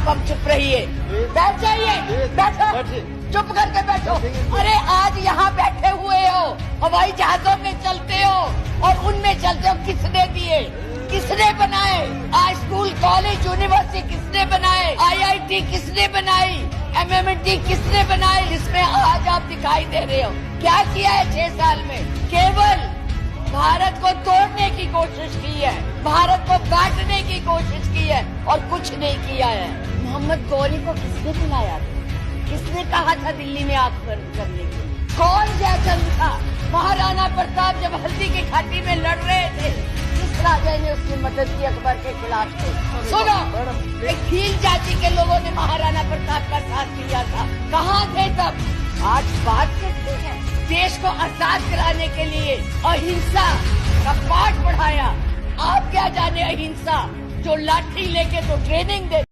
अब चुप रहिए, बैठ जाइए, बैठो, चुप करके बैठो। अरे आज यहाँ बैठे हुए हो, हवाई जहाजों में चलते हो और उनमें चलते हो, किसने दिए, किसने बनाए? आज स्कूल, कॉलेज, यूनिवर्सिटी किसने बनाए? IIT किसने बनाई? MMT किसने बनाए? जिसमें आज आप दिखाई दे रहे हो। क्या किया है 6 साल में? केवल भारत को तोड़ने की कोशिश की है, भारत को बांटने की कोशिश की है और कुछ नहीं किया है। मोहम्मद गौरी को किसने बुलाया था? किसने कहा था दिल्ली में आग बंद करने की? कौन जयचंद था? महाराणा प्रताप जब हल्दी की घाटी में लड़ रहे थे, किस राजा ने उसकी मदद की अकबर के खिलाफ? सुनो, एक भील जाति के लोगों ने महाराणा प्रताप का साथ दिया था, कहाँ थे तब? आज बात करते हैं देश को आजाद कराने के लिए अहिंसा का पाठ पढ़ाया। आप क्या जाने अहिंसा, जो लाठी लेके तो ट्रेनिंग दे